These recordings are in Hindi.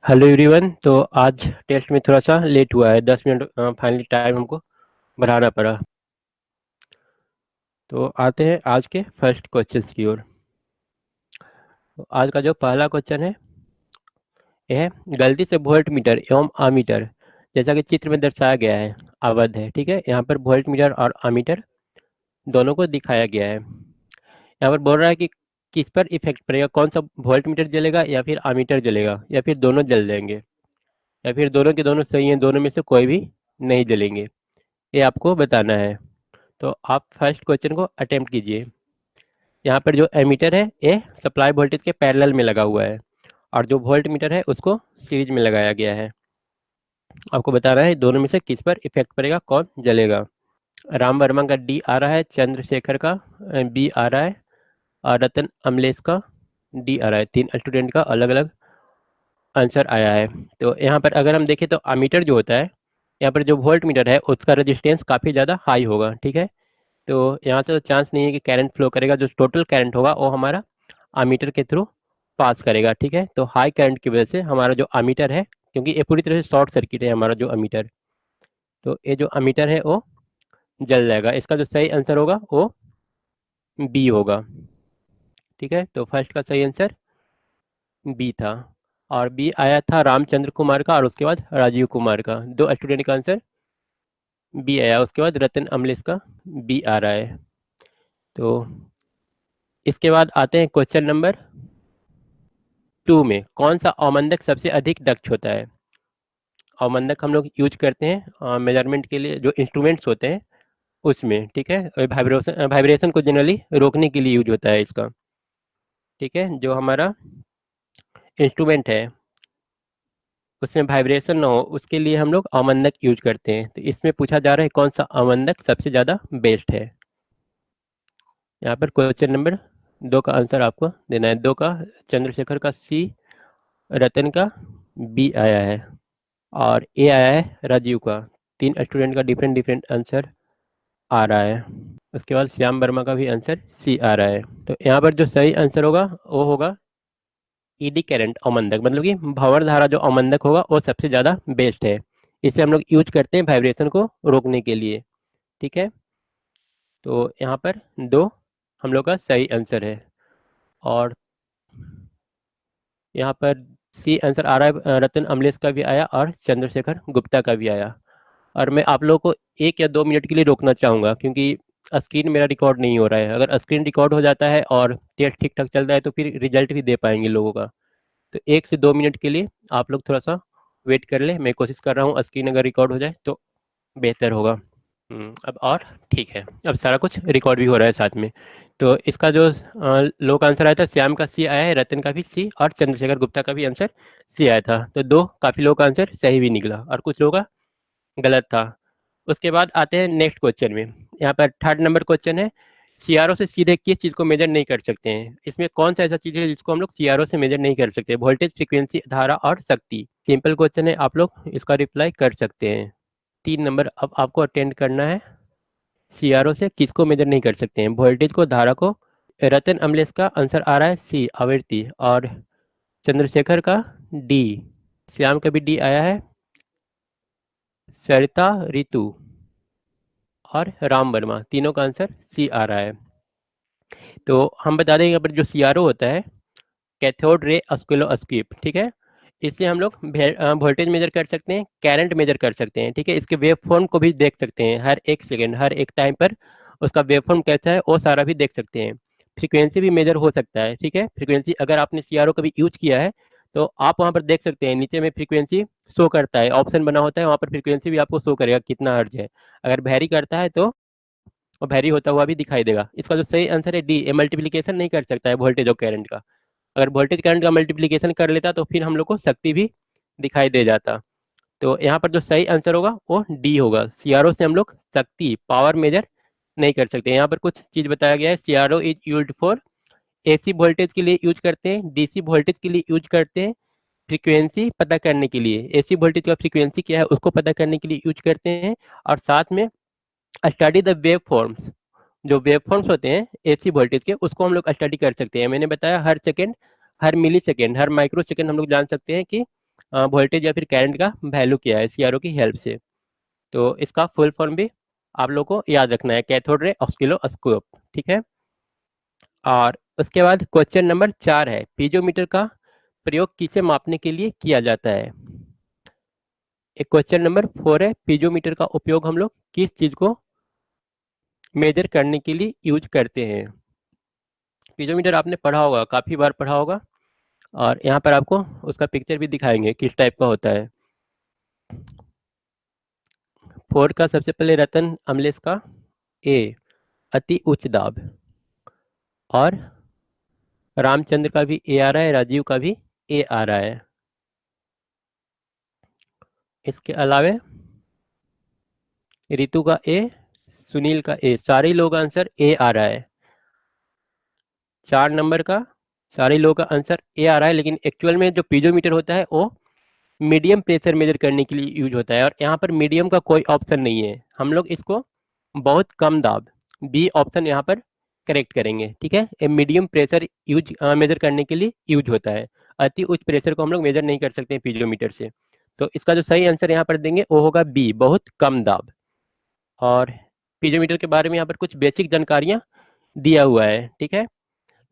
Hello everyone. तो आज टेस्ट में थोड़ा सा लेट हुआ है, 10 मिनट फाइनली टाइम हमको बढ़ाना पड़ा। तो आते हैं आज के फर्स्ट क्वेश्चन की ओर। तो आज का जो पहला क्वेश्चन है यह है, गलती से वोल्ट मीटर एवं आमीटर जैसा कि चित्र में दर्शाया गया है अवध है। ठीक है, यहाँ पर वोल्ट मीटर और आमीटर दोनों को दिखाया गया है। यहाँ पर बोल रहा है कि किस पर इफेक्ट पड़ेगा, कौन सा वोल्ट मीटर जलेगा या फिर आमीटर जलेगा या फिर दोनों जल जाएंगे या फिर दोनों के दोनों सही हैं, दोनों में से कोई भी नहीं जलेंगे, ये आपको बताना है। तो आप फर्स्ट क्वेश्चन को अटेम्प्ट कीजिए। यहाँ पर जो एमीटर है ये सप्लाई वोल्टेज के पैरेलल में लगा हुआ है और जो वोल्ट मीटर है उसको सीरीज में लगाया गया है। आपको बताना है दोनों में से किस पर इफेक्ट पड़ेगा, कौन जलेगा। राम वर्मा का डी आ रहा है, चंद्रशेखर का बी आ रहा है और रतन अमलेश का डी आ रहा है। तीन स्टूडेंट का अलग अलग आंसर आया है। तो यहाँ पर अगर हम देखें तो अमीटर जो होता है, यहाँ पर जो वोल्ट मीटर है उसका रेजिस्टेंस काफ़ी ज़्यादा हाई होगा। ठीक है, तो यहाँ से तो चांस नहीं है कि करंट फ्लो करेगा। जो टोटल करंट होगा वो हमारा आमीटर के थ्रू पास करेगा। ठीक है, तो हाई करंट की वजह से हमारा जो आमीटर है, क्योंकि ये पूरी तरह से शॉर्ट सर्किट है हमारा जो अमीटर, तो ये जो अमीटर है वो जल जाएगा। इसका जो सही आंसर होगा वो बी होगा। ठीक है, तो फर्स्ट का सही आंसर बी था और बी आया था रामचंद्र कुमार का और उसके बाद राजीव कुमार का। दो स्टूडेंट का आंसर बी आया, उसके बाद रतन अमलेश का बी आ रहा है। तो इसके बाद आते हैं क्वेश्चन नंबर 2 में, कौन सा अवमंदक सबसे अधिक दक्ष होता है। अवमंदक हम लोग यूज करते हैं मेजरमेंट के लिए, जो इंस्ट्रूमेंट्स होते हैं उसमें। ठीक है, वाइब्रेशन वाइब्रेशन को जनरली रोकने के लिए यूज होता है इसका। ठीक है, जो हमारा इंस्ट्रूमेंट है उसमें वाइब्रेशन ना हो उसके लिए हम लोग अवमंदक यूज करते हैं। तो इसमें पूछा जा रहा है कौन सा अवमंदक सबसे ज़्यादा बेस्ट है। यहाँ पर क्वेश्चन नंबर 2 का आंसर आपको देना है। 2 का चंद्रशेखर का सी, रतन का बी आया है और ए आया है राजीव का। तीन स्टूडेंट का डिफरेंट डिफरेंट आंसर आ रहा है। उसके बाद श्याम वर्मा का भी आंसर सी आ रहा है। तो यहाँ पर जो सही आंसर होगा वो होगा ईडी करंट अवमंदक, मतलब कि भंवर धारा जो अवमंदक होगा वो सबसे ज़्यादा बेस्ट है। इसे हम लोग यूज करते हैं वाइब्रेशन को रोकने के लिए। ठीक है, तो यहाँ पर 2 हम लोग का सही आंसर है और यहाँ पर सी आंसर आ रहा है। रतन अमलेश का भी आया और चंद्रशेखर गुप्ता का भी आया। और मैं आप लोगों को 1 या 2 मिनट के लिए रोकना चाहूँगा क्योंकि स्क्रीन मेरा रिकॉर्ड नहीं हो रहा है। अगर स्क्रीन रिकॉर्ड हो जाता है और टेस्ट ठीक ठाक चल रहा है तो फिर रिजल्ट भी दे पाएंगे लोगों का। तो 1 से 2 मिनट के लिए आप लोग थोड़ा सा वेट कर ले। मैं कोशिश कर रहा हूँ, स्क्रीन अगर रिकॉर्ड हो जाए तो बेहतर होगा। अब और ठीक है, अब सारा कुछ रिकॉर्ड भी हो रहा है साथ में। तो इसका जो लोग आंसर आया था, श्याम का सी आया है, रतन का भी सी और चंद्रशेखर गुप्ता का भी आंसर सी आया था। तो दो काफ़ी लोगों का आंसर सही भी निकला और कुछ लोगों का गलत था। उसके बाद आते हैं नेक्स्ट क्वेश्चन में। यहाँ पर थर्ड नंबर क्वेश्चन है, सीआरओ से सीधे किस चीज़ को मेजर नहीं कर सकते हैं। इसमें कौन सा ऐसा चीज़ है जिसको हम लोग सीआरओ से मेजर नहीं कर सकते। वोल्टेज, फ्रीक्वेंसी, धारा और शक्ति। सिंपल क्वेश्चन है, आप लोग इसका रिप्लाई कर सकते हैं। 3 नंबर अब आपको अटेंड करना है। सीआरओ से किसको मेजर नहीं कर सकते हैं, वोल्टेज को, धारा को। रतन अमलेश का आंसर आ रहा है सी, आवृत्ति, और चंद्रशेखर का डी, श्याम का भी डी आया है, सरिता, ऋतु और राम वर्मा, तीनों का आंसर सी आ रहा है। तो हम बता दें यहाँ पर जो सीआरओ होता है, कैथोड रे ऑस्किलोस्कोप। ठीक है, इससे हम लोग वोल्टेज मेजर कर सकते हैं, करंट मेजर कर सकते हैं। ठीक है, इसके वेव फॉर्म को भी देख सकते हैं, हर एक सेकेंड हर एक टाइम पर उसका वेव फॉर्म कैसा है वो सारा भी देख सकते हैं। फ्रीक्वेंसी भी मेजर हो सकता है। ठीक है, फ्रीक्वेंसी अगर आपने सीआरओ कभी यूज किया है तो आप वहाँ पर देख सकते हैं, नीचे में फ्रीक्वेंसी शो करता है, ऑप्शन बना होता है, वहाँ पर फ्रीक्वेंसी भी आपको शो करेगा कितना हर्ज है। अगर वेरी करता है तो वो वेरी होता हुआ भी दिखाई देगा। इसका जो सही आंसर है डी, ए मल्टीप्लीकेशन नहीं कर सकता है वोल्टेज और करंट का। अगर वोल्टेज करंट का मल्टीप्लिकेशन कर लेता तो फिर हम लोग को शक्ति भी दिखाई दे जाता। तो यहाँ पर जो सही आंसर होगा वो डी होगा। सीआरओ से हम लोग शक्ति, पावर मेजर नहीं कर सकते। यहाँ पर कुछ चीज़ बताया गया है, CRO is used for AC voltage के लिए यूज करते हैं, डीसी वोल्टेज के लिए यूज करते हैं, फ्रीक्वेंसी पता करने के लिए, एसी वोल्टेज का फ्रीक्वेंसी क्या है उसको पता करने के लिए यूज करते हैं, और साथ में स्टडी द वेव फॉर्म्स, जो वेव फॉर्म्स होते हैं एसी वोल्टेज के उसको हम लोग स्टडी कर सकते हैं। मैंने बताया हर सेकेंड, हर मिली सेकेंड, हर माइक्रो सेकेंड हम लोग जान सकते हैं कि वोल्टेज या फिर करंट का वैल्यू क्या है सीआरओ की हेल्प से। तो इसका फुल फॉर्म भी आप लोग को याद रखना है, कैथोड रे ऑसिलोस्कोप। ठीक है। और उसके बाद क्वेश्चन नंबर 4 है, पीजोमीटर का प्रयोग किसे मापने के लिए किया जाता है। एक क्वेश्चन नंबर 4 है, पीजोमीटर का उपयोग हम लोग किस चीज को मेजर करने के लिए यूज करते हैं। पीजोमीटर आपने पढ़ा होगा, काफी बार पढ़ा होगा, और यहाँ पर आपको उसका पिक्चर भी दिखाएंगे किस टाइप का होता है। 4 का सबसे पहले रतन अमलेश का ए, अति उच्च दाब, और रामचंद्र का भी ए आ रहा है, राजीव का भी ए आ रहा है। इसके अलावे रितु का ए, सुनील का ए, सारे लोग आंसर ए आ रहा है। 4 नंबर का सारे लोगों का आंसर ए आ रहा है, लेकिन एक्चुअल में जो पीजोमीटर होता है वो मीडियम प्रेशर मेजर करने के लिए यूज होता है, और यहाँ पर मीडियम का कोई ऑप्शन नहीं है। हम लोग इसको बहुत कम दाब, बी ऑप्शन यहाँ पर करेक्ट करेंगे। ठीक है, ये मीडियम प्रेशर यूज मेजर करने के लिए यूज होता है। अति उच्च प्रेशर को हम लोग मेजर नहीं कर सकते हैं पीजोमीटर से। तो इसका जो सही आंसर यहाँ पर देंगे वो होगा बी, बहुत कम दाब। और पीजोमीटर के बारे में यहाँ पर कुछ बेसिक जानकारियाँ दिया हुआ है। ठीक है,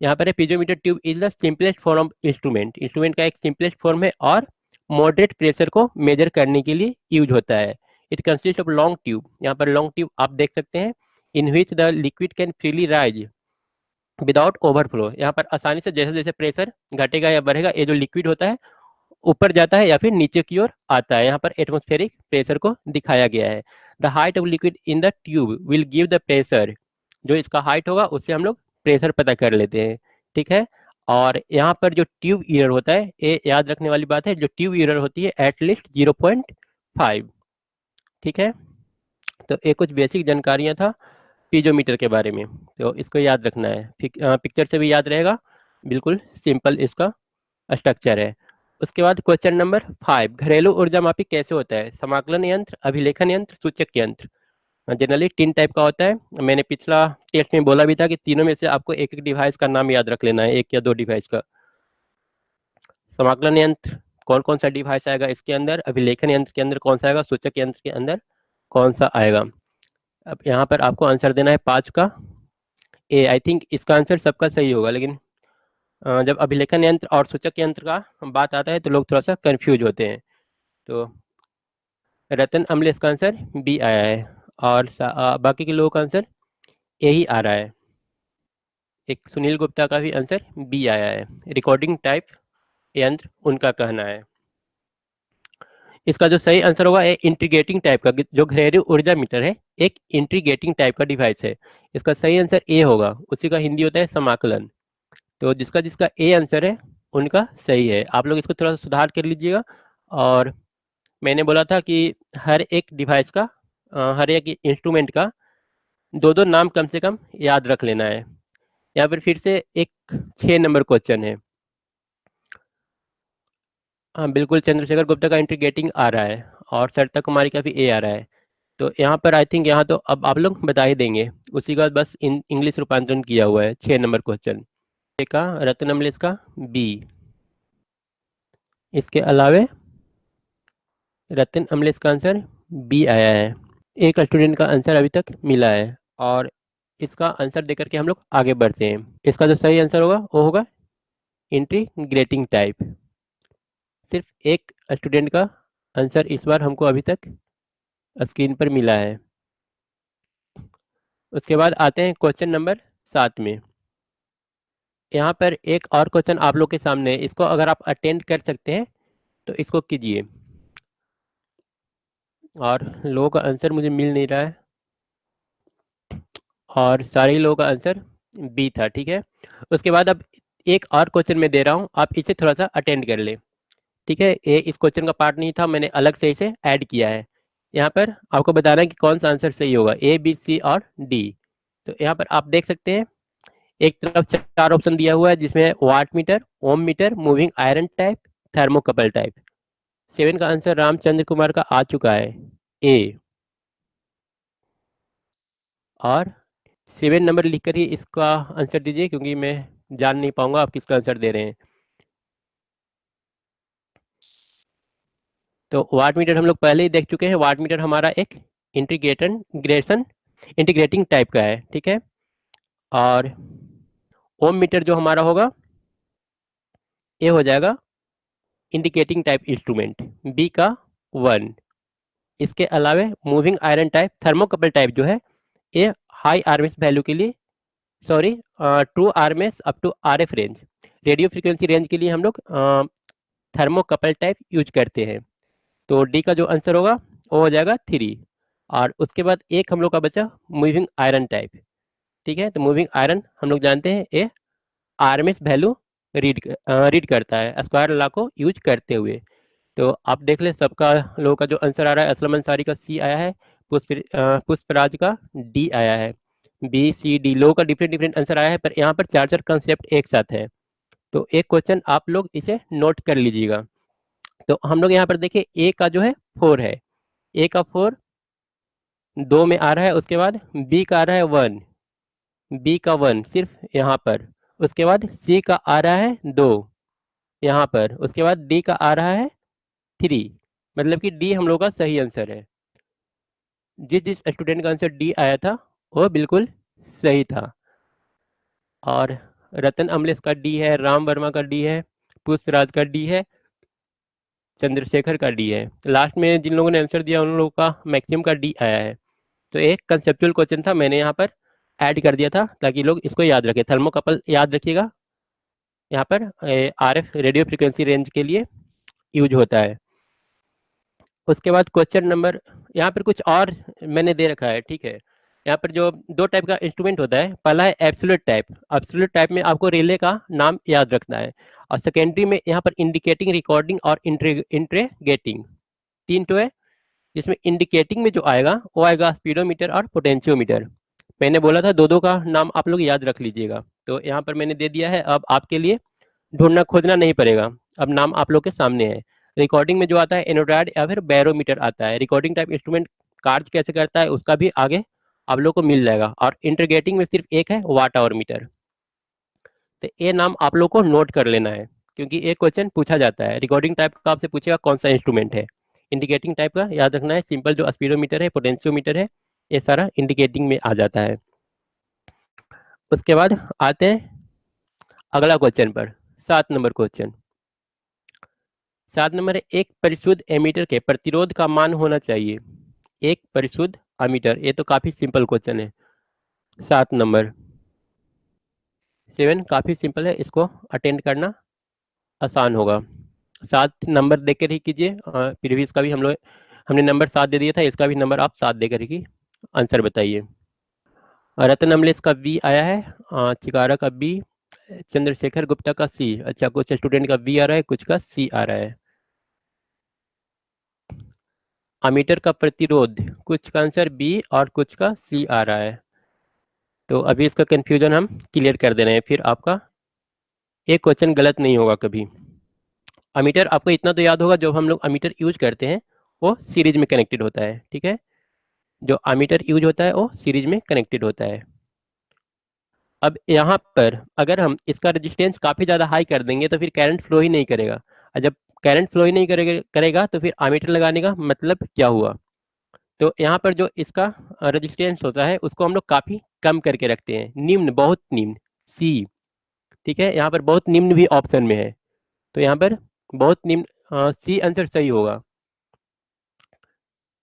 यहाँ पर है, piezometer tube is the simplest form of instrument, instrument का एक सिंपलेस्ट फॉर्म है और मॉडरेट प्रेशर को मेजर करने के लिए यूज होता है। It consist of long tube, यहाँ पर लॉन्ग ट्यूब आप देख सकते हैं, in which the liquid can freely rise without overflow. यहाँ पर आसानी से जैसे जैसे प्रेशर घटेगा या बढ़ेगा, ये जो लिक्विड होता है ऊपर जाता है या फिर नीचे की ओर आता है। यहाँ पर एटमॉस्फेरिक प्रेशर को दिखाया गया है। The height of liquid in the tube will give the pressure, जो इसका हाइट होगा उससे हम लोग प्रेशर पता कर लेते हैं। ठीक है, और यहाँ पर जो ट्यूब ईयर होता है, ये याद रखने वाली बात है, जो ट्यूब ईयर होती है एटलीस्ट 0.5। ठीक है, तो ये कुछ बेसिक जानकारियां था पीजोमीटर के बारे में, तो इसको याद रखना है। पिक्चर से भी याद रहेगा, बिल्कुल सिंपल इसका स्ट्रक्चर है। उसके बाद क्वेश्चन नंबर 5, घरेलू ऊर्जा मापी कैसे होता है। समाकलन यंत्र, अभिलेखन यंत्र, सूचक यंत्र। जनरली 3 टाइप का होता है। मैंने पिछला टेस्ट में बोला भी था कि तीनों में से आपको एक एक डिवाइस का नाम याद रख लेना है, एक या दो डिवाइस का। समाकलन यंत्र कौन कौन सा डिवाइस आएगा इसके अंदर, अभिलेखन यंत्र के अंदर कौन सा आएगा, सूचक यंत्र के अंदर कौन सा आएगा। अब यहाँ पर आपको आंसर देना है 5 का ए। आई थिंक इसका आंसर सबका सही होगा, लेकिन जब अभिलेखन यंत्र और सूचक यंत्र का बात आता है तो लोग थोड़ा सा कंफ्यूज होते हैं। तो रतन अमलेश का आंसर बी आया है, और बाकी के लोगों का आंसर ए ही आ रहा है। एक सुनील गुप्ता का भी आंसर बी आया है, रिकॉर्डिंग टाइप यंत्र उनका कहना है। इसका जो सही आंसर होगा इंटीग्रेटिंग टाइप का, जो घरेलू ऊर्जा मीटर है एक इंटीग्रेटिंग टाइप का डिवाइस है। इसका सही आंसर ए होगा, उसी का हिंदी होता है समाकलन। तो जिसका जिसका ए आंसर है उनका सही है। आप लोग इसको थोड़ा सा सुधार कर लीजिएगा। और मैंने बोला था कि हर एक डिवाइस का, हर एक इंस्ट्रूमेंट का दो दो नाम कम से कम याद रख लेना है। यहाँ पर फिर से एक 6 नंबर क्वेश्चन है। हाँ बिल्कुल, चंद्रशेखर गुप्ता का इंटीग्रेटिंग आ रहा है, और सरिता कुमारी का भी ए आ रहा है। तो यहाँ पर आई थिंक यहाँ तो अब आप लोग बता ही देंगे, उसी का बस इंग्लिश रूपांतरण किया हुआ है। 6 नंबर क्वेश्चन का रत्न अमलेश का बी। इसके अलावे रतन अमलेश का आंसर बी आया है। एक स्टूडेंट का आंसर अभी तक मिला है, और इसका आंसर देकर के हम लोग आगे बढ़ते हैं। इसका जो सही आंसर होगा वो होगा इंटीग्रेटिंग टाइप। सिर्फ एक स्टूडेंट का आंसर इस बार हमको अभी तक स्क्रीन पर मिला है। उसके बाद आते हैं क्वेश्चन नंबर 7 में। यहाँ पर एक और क्वेश्चन आप लोग के सामने है, इसको अगर आप अटेंड कर सकते हैं तो इसको कीजिए। और लोगों का आंसर मुझे मिल नहीं रहा है, और सारे ही लोगों का आंसर बी था। ठीक है, उसके बाद अब एक और क्वेश्चन मैं दे रहा हूँ, आप इसे थोड़ा सा अटेंड कर ले। ठीक है, ये इस क्वेश्चन का पार्ट नहीं था, मैंने अलग से इसे ऐड किया है। यहाँ पर आपको बताना है कि कौन सा आंसर सही होगा, ए बी सी और डी। तो यहाँ पर आप देख सकते हैं एक तरफ 4 ऑप्शन दिया हुआ है, जिसमें watt meter, ohm meter, moving iron type, thermocouple type. 7 का आंसर रामचंद्र कुमार का आ चुका है ए। और 7 नंबर लिखकर ही इसका आंसर दीजिए, क्योंकि मैं जान नहीं पाऊंगा आप किसका आंसर दे रहे हैं। तो वाट मीटर हम लोग पहले ही देख चुके हैं। वाट मीटर हमारा एक इंटीग्रेटिंग टाइप का है, ठीक है। और ओम मीटर जो हमारा होगा ये हो जाएगा इंडिकेटिंग टाइप इंस्ट्रूमेंट, बी का 1। इसके अलावा moving iron type thermocouple type जो है ये हाई आरएमएस वैल्यू के लिए, sorry, true RMS up to RF range, radio frequency range के लिए हम लोग थर्मोकपल टाइप यूज करते हैं। तो डी का जो आंसर होगा वो हो जाएगा 3। और उसके बाद एक हम लोग का बचा मूविंग आयरन टाइप, ठीक है। तो मूविंग आयरन हम लोग जानते हैं ये आरएमएस वैल्यू रीड करता है स्क्वायर लॉ को यूज करते हुए। तो आप देख ले सबका लोगों का जो आंसर आ रहा है, असलम अंसारी का सी आया है, पुष्पराज का डी आया है, बी सी डी लोगों का डिफरेंट डिफरेंट आंसर आया है, पर यहाँ पर चार चार कंसेप्ट एक साथ है। तो एक क्वेश्चन आप लोग इसे नोट कर लीजिएगा। तो हम लोग यहाँ पर देखिए ए का जो है 4 है, ए का 4 2 में आ रहा है। उसके बाद बी का आ रहा है 1, बी का 1 सिर्फ यहाँ पर। उसके बाद सी का आ रहा है 2 यहाँ पर। उसके बाद डी का आ रहा है 3, मतलब कि डी हम लोग का सही आंसर है। जिस जिस स्टूडेंट का आंसर डी आया था वो बिल्कुल सही था। और रतन अमलेश का डी है, राम वर्मा का डी है, पुष्पराज का डी है, चंद्रशेखर का डी है। लास्ट में जिन लोगों ने आंसर दिया उन लोगों का मैक्सिमम का डी आया है। तो एक कंसेप्चुअल क्वेश्चन था, मैंने यहाँ पर ऐड कर दिया था ताकि लोग इसको याद रखें। थर्मोकपल याद रखिएगा, यहाँ पर आरएफ रेडियो फ्रीक्वेंसी रेंज के लिए यूज होता है। उसके बाद क्वेश्चन नंबर यहाँ पर कुछ और मैंने दे रखा है, ठीक है। यहाँ पर जो दो टाइप का इंस्ट्रूमेंट होता है, पहला है एब्सोल्यूट टाइप। एब्सोल्यूट टाइप में आपको रिले का नाम याद रखना है। और सेकेंडरी में यहाँ पर इंडिकेटिंग, रिकॉर्डिंग और इंट्रीगेटिंग, तीन तो है। जिसमें इंडिकेटिंग में जो आएगा वो आएगा स्पीडोमीटर और पोटेंशियोमीटर। मैंने बोला था दो दो का नाम आप लोग याद रख लीजिएगा, तो यहाँ पर मैंने दे दिया है। अब आपके लिए ढूंढना खोजना नहीं पड़ेगा, अब नाम आप लोग के सामने है। रिकॉर्डिंग में जो आता है एनोड्राइड या फिर बैरोमीटर आता है। रिकॉर्डिंग टाइप इंस्ट्रूमेंट कार्य कैसे करता है उसका भी आगे आप लोग को मिल जाएगा। और इंटीग्रेटिंग में सिर्फ एक है, वाट आवर मीटर। तो ये नाम आप लोग को नोट कर लेना है, क्योंकि एक क्वेश्चन पूछा जाता है रिकॉर्डिंग टाइप का, आपसे पूछेगा कौन सा इंस्ट्रूमेंट है। इंडिकेटिंग टाइप का याद रखना है, सिंपल जो स्पीडोमीटर है, पोटेंशियोमीटर है, ये सारा इंडिकेटिंग में आ जाता है। उसके बाद आते हैं अगला क्वेश्चन पर, 7 नंबर क्वेश्चन। 7 नंबर है, एक परिशुद्ध एमीटर के प्रतिरोध का मान होना चाहिए। एक परिशुद्ध एमीटर, ये तो काफी सिंपल क्वेश्चन है। 7 नंबर 7 काफी सिंपल है, इसको अटेंड करना आसान होगा। 7 नंबर देकर ही कीजिए। प्रीवियस का भी हमने नंबर 7 दे दिया था, इसका भी नंबर आप 7 देकर ही आंसर बताइए। रतन अमलेश का बी आया है, चिकारा का बी, चंद्रशेखर गुप्ता का सी। अच्छा, कुछ स्टूडेंट का बी आ रहा है, कुछ का सी आ रहा है। अमीटर का प्रतिरोध, कुछ का आंसर बी और कुछ का सी आ रहा है। तो अभी इसका कंफ्यूजन हम क्लियर कर दे रहे हैं, फिर आपका एक क्वेश्चन गलत नहीं होगा कभी। अमीटर आपको इतना तो याद होगा, जब हम लोग अमीटर यूज करते हैं वो सीरीज में कनेक्टेड होता है, ठीक है। जो अमीटर यूज होता है वो सीरीज में कनेक्टेड होता है। अब यहाँ पर अगर हम इसका रेजिस्टेंस काफी ज्यादा हाई कर देंगे तो फिर करंट फ्लो ही नहीं करेगा, और जब करंट फ्लो ही नहीं करेगा तो फिर अमीटर लगाने का मतलब क्या हुआ। तो यहाँ पर जो इसका रेजिस्टेंस होता है उसको हम लोग काफी कम करके रखते हैं, निम्न, बहुत निम्न, सी, ठीक है। यहाँ पर बहुत निम्न भी ऑप्शन में है, तो यहाँ पर बहुत निम्न सी आंसर सही होगा।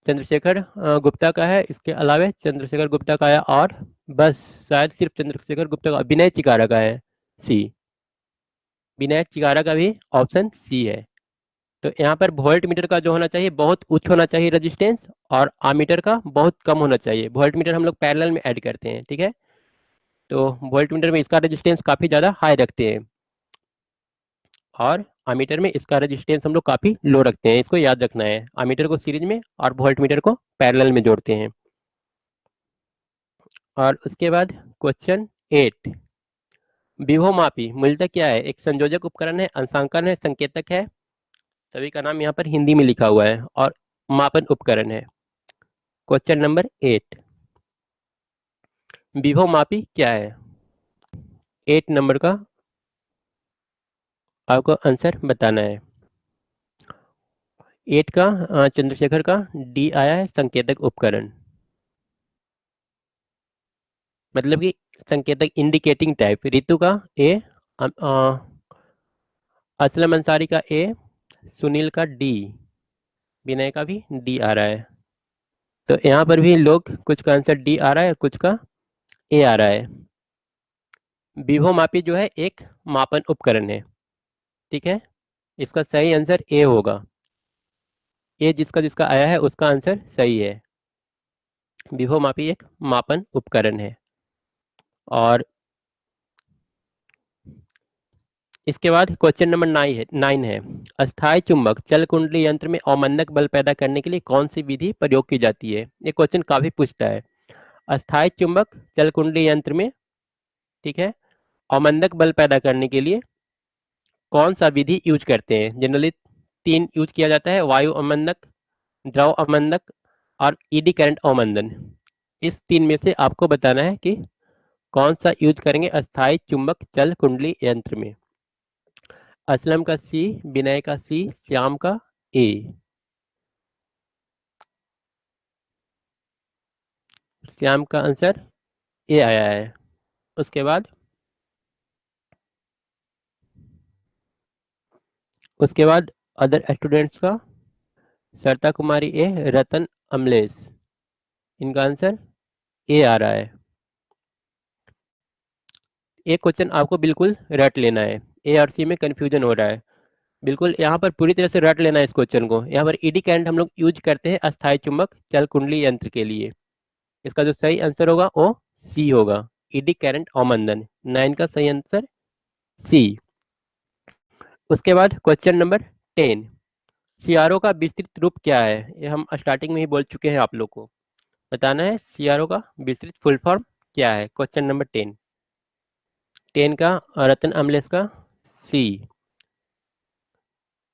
चंद्रशेखर गुप्ता का है, इसके अलावा चंद्रशेखर गुप्ता का है, और बस शायद सिर्फ चंद्रशेखर गुप्ता का, विनय चिकारा का है सी। विनय चिकारा का भी ऑप्शन सी है। तो यहाँ पर वोल्ट मीटर का जो होना चाहिए बहुत उच्च होना चाहिए रेजिस्टेंस, और आमीटर का बहुत कम होना चाहिए। वोल्ट मीटर हम लोग पैरेलल में ऐड करते हैं, ठीक है। तो वोल्ट मीटर में इसका रेजिस्टेंस काफी ज्यादा हाई रखते हैं, और अमीटर में इसका रेजिस्टेंस हम लोग काफी लो रखते हैं। इसको याद रखना है, अमीटर को सीरीज में और वोल्ट मीटर को पैरेलल में जोड़ते हैं। और उसके बाद क्वेश्चन 8, विभवमापी मूलतः क्या है। एक संयोजक उपकरण है, अंशांकन है, संकेतक है, सभी का नाम यहाँ पर हिंदी में लिखा हुआ है, और मापन उपकरण है। क्वेश्चन नंबर 8, विभवमापी क्या है। 8 नंबर का आपको आंसर बताना है। 8 का चंद्रशेखर का डी आया है, संकेतक उपकरण, मतलब कि संकेतक इंडिकेटिंग टाइप। रितु का ए, असलम अंसारी का ए, सुनील का डी, विनय का भी डी आ रहा है। तो यहाँ पर भी लोग कुछ का आंसर डी आ रहा है, कुछ का ए आ रहा है। विभव मापी जो है एक मापन उपकरण है, ठीक है, इसका सही आंसर ए होगा। ए जिसका जिसका आया है उसका आंसर सही है। विभव मापी एक मापन उपकरण है। और इसके बाद क्वेश्चन नंबर 9 है, अस्थायी चुंबक चल कुंडली यंत्र में अवमंदक बल पैदा करने के लिए कौन सी विधि प्रयोग की जाती है? ये क्वेश्चन काफी पूछता है। अस्थायी चुंबक चल कुंडली यंत्र में, ठीक है, अवमंदक बल पैदा करने के लिए कौन सा विधि यूज करते हैं? जनरली 3 यूज किया जाता है, वायु अवमंदक, द्रव अवमंदक और ईडी करंट अवमंदन। इस 3 में से आपको बताना है कि कौन सा यूज करेंगे अस्थायी चुंबक चल कुंडली यंत्र में। असलम का सी, विनय का सी, श्याम का ए। श्याम का आंसर ए आया है। उसके बाद अदर स्टूडेंट्स का सरता कुमारी ए, रतन अमलेश, इनका आंसर ए आ रहा है। एक क्वेश्चन आपको बिल्कुल रट लेना है, ए और सी में कंफ्यूजन हो रहा है, बिल्कुल यहाँ पर पूरी तरह से रट लेना है इस क्वेश्चन को। यहाँ पर ईडी करंट हम लोग यूज करते हैं अस्थायी चुंबक चल कुंडली यंत्र के लिए। इसका जो सही आंसर होगा वो सी होगा, ईडी करंट अवमंदन। 9 का सही आंसर सी। उसके बाद क्वेश्चन नंबर 10, सीआरओ का विस्तृत रूप क्या है? ये हम स्टार्टिंग में ही बोल चुके हैं, आप लोग को बताना है सीआरओ का विस्तृत फुल फॉर्म क्या है। क्वेश्चन नंबर 10 का रतन अमलेश का सी,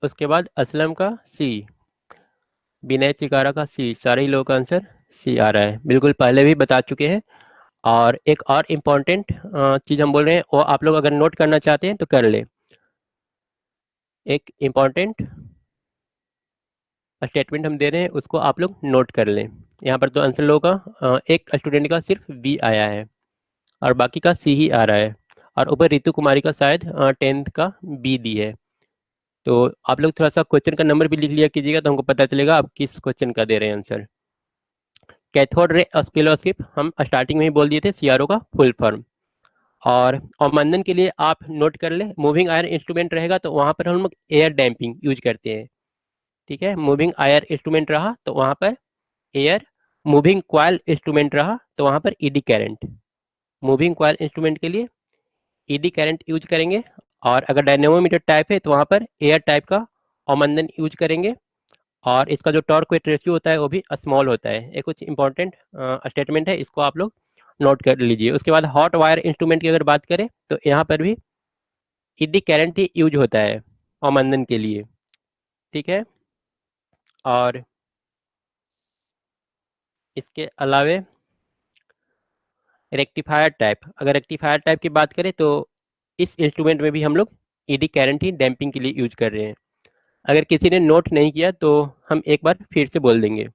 उसके बाद असलम का सी, विनय चिकारा का सी, सारे ही लोगों का आंसर सी आ रहा है, बिल्कुल पहले भी बता चुके हैं। और एक और इम्पॉर्टेंट चीज़ हम बोल रहे हैं, वो आप लोग अगर नोट करना चाहते हैं तो कर ले। एक इम्पॉर्टेंट स्टेटमेंट हम दे रहे हैं, उसको आप लोग नोट कर लें। यहाँ पर तो आंसर लोगों का एक स्टूडेंट का सिर्फ बी आया है और बाकी का सी ही आ रहा है। और ऊपर रितु कुमारी का शायद 10th का बी दी है। तो आप लोग थोड़ा सा क्वेश्चन का नंबर भी लिख लिया कीजिएगा, तो हमको पता चलेगा आप किस क्वेश्चन का दे रहे हैं आंसर। कैथोड रे ऑस्किलोस्कोप हम स्टार्टिंग में ही बोल दिए थे, सीआरओ का फुल फॉर्म। और अवमंदन के लिए आप नोट कर ले, मूविंग आयरन इंस्ट्रूमेंट रहेगा तो वहां पर हम लोग एयर डैम्पिंग यूज करते हैं, ठीक है। मूविंग आयर इंस्ट्रूमेंट रहा तो वहां पर एयर, मूविंग क्वाइल इंस्ट्रूमेंट रहा तो वहां पर eddy current. Moving coil instrument के लिए ईडी करंट यूज करेंगे। और अगर डायनेमोमीटर टाइप है तो वहां पर एयर टाइप का अवमंदन यूज करेंगे। और इसका जो टॉर्क वेट रेशियो होता है वो भी स्मॉल होता है। ये कुछ इंपॉर्टेंट स्टेटमेंट है, इसको आप लोग नोट कर लीजिए। उसके बाद हॉट वायर इंस्ट्रूमेंट की अगर बात करें तो यहाँ पर भी ईडी करंट ही यूज होता है अवमंदन के लिए, ठीक है। और इसके अलावे रेक्टिफायर टाइप, अगर रेक्टिफायर टाइप की बात करें तो इस इंस्ट्रूमेंट में भी हम लोग ईडी करंट ही डैम्पिंग के लिए यूज कर रहे हैं। अगर किसी ने नोट नहीं किया तो हम एक बार फिर से बोल देंगे।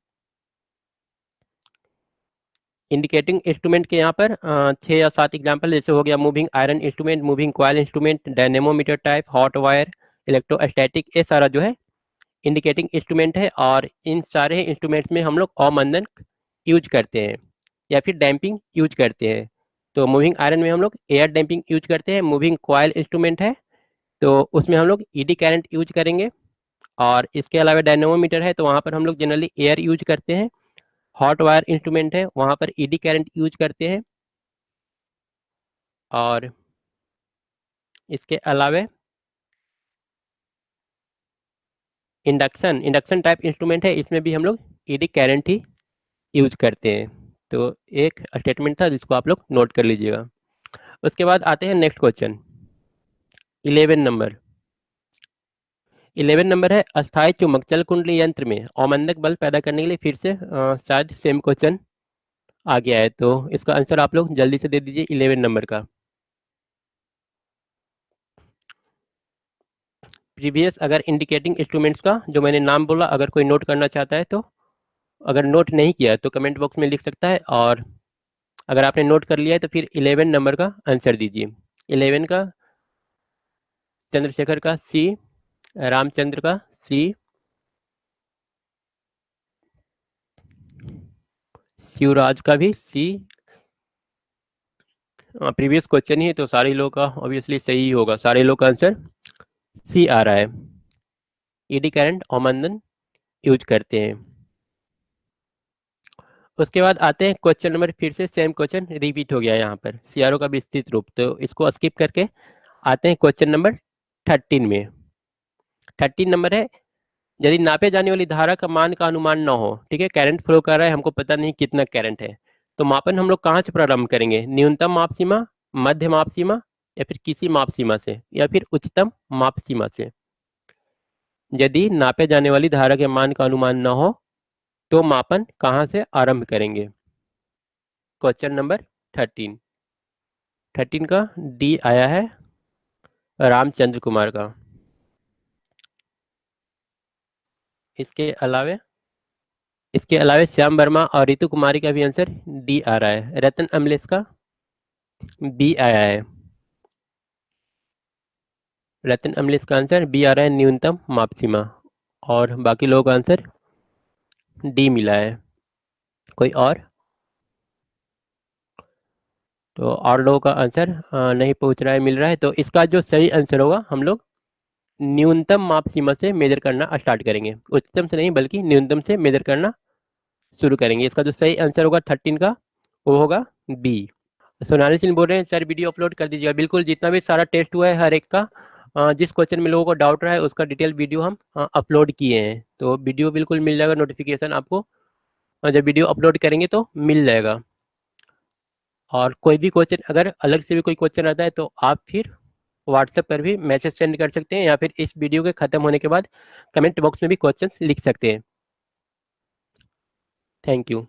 इंडिकेटिंग इंस्ट्रूमेंट के यहाँ पर 6 या 7 एग्जाम्पल जैसे हो गया moving iron instrument, moving coil instrument, dynamometer type, hot wire, electrostatic, ये सारा जो है इंडिकेटिंग इंस्ट्रूमेंट है। और इन सारे इंस्ट्रूमेंट्स में हम लोग अवमंदन यूज करते हैं या फिर डैम्पिंग यूज करते हैं। तो मूविंग आयरन में हम लोग एयर डैम्पिंग यूज करते हैं। मूविंग क्वाइल इंस्ट्रूमेंट है तो उसमें हम लोग ईडी करंट यूज करेंगे। और इसके अलावा डायनेमोमीटर है तो वहाँ पर हम लोग जनरली एयर यूज करते हैं। हॉट वायर इंस्ट्रूमेंट है वहाँ पर ईडी करंट यूज करते हैं। और इसके अलावा इंडक्शन इंडक्शन टाइप इंस्ट्रूमेंट है, इसमें भी हम लोग ईडी करंट ही यूज करते हैं। तो एक स्टेटमेंट था जिसको आप लोग नोट कर लीजिएगा। उसके बाद आते हैं नेक्स्ट क्वेश्चन, 11 नंबर। 11 नंबर है, अस्थायी चुंबक चल कुंडली यंत्र में अवमंदक बल पैदा करने के लिए, फिर से शायद सेम क्वेश्चन आ गया है, तो इसका आंसर आप लोग जल्दी से दे दीजिए 11 नंबर का। प्रीवियस अगर इंडिकेटिंग इंस्ट्रूमेंट्स का जो मैंने नाम बोला, अगर कोई नोट करना चाहता है तो, अगर नोट नहीं किया तो कमेंट बॉक्स में लिख सकता है, और अगर आपने नोट कर लिया है तो फिर 11 नंबर का आंसर दीजिए। 11 का चंद्रशेखर का सी, रामचंद्र का सी, शिवराज का भी सी। प्रीवियस क्वेश्चन ही है तो सारे लोग का ऑब्वियसली सही होगा, सारे लोग का आंसर सी आ रहा है। ईडी करंट अवमंदन यूज करते हैं। उसके बाद आते हैं क्वेश्चन नंबर, फिर से सेम क्वेश्चन रिपीट हो गया यहाँ पर, सीआरओ का विस्तृत रूप, तो इसको स्किप करके आते हैं क्वेश्चन नंबर 13 में। 13 नंबर है, यदि नापे जाने वाली धारा का मान का अनुमान न हो, ठीक है, करंट फ्लो कर रहा है, हमको पता नहीं कितना करंट है, तो मापन हम लोग कहाँ से प्रारंभ करेंगे? न्यूनतम माप सीमा, मध्य माप सीमा, या फिर किसी माप सीमा से, या फिर उच्चतम माप सीमा से। यदि नापे जाने वाली धारा के मान का अनुमान न हो तो मापन कहाँ से आरंभ करेंगे? Question number 13। 13 का डी आया है रामचंद्र कुमार का। इसके अलावे श्याम वर्मा और रितु कुमारी का भी आंसर डी आ रहा है। रतन अमलेश का बी आया है। रतन अमलेश का आंसर बी आ रहा है, न्यूनतम माप सीमा, और बाकी लोगों का आंसर डी मिला है। कोई और? तो और लोगों का आंसर नहीं पहुंच रहा है, मिल रहा है। तो इसका जो सही आंसर होगा, हम लोग न्यूनतम माप सीमा से मेजर करना स्टार्ट करेंगे, उच्चतम से नहीं बल्कि न्यूनतम से मेजर करना शुरू करेंगे। इसका जो सही आंसर होगा 13 का, वो होगा बी। सोनाली सिंह बोल रहे हैं सर वीडियो अपलोड कर दीजिएगा। बिल्कुल, जितना भी सारा टेस्ट हुआ है हर एक का, जिस क्वेश्चन में लोगों को डाउट रहा है उसका डिटेल वीडियो हम अपलोड किए हैं, तो वीडियो बिल्कुल मिल जाएगा, नोटिफिकेशन आपको जब वीडियो अपलोड करेंगे तो मिल जाएगा। और कोई भी क्वेश्चन अगर अलग से भी कोई क्वेश्चन आता है तो आप फिर व्हाट्सएप पर भी मैसेज सेंड कर सकते हैं, या फिर इस वीडियो के खत्म होने के बाद कमेंट बॉक्स में भी क्वेश्चंस लिख सकते हैं। Thank you.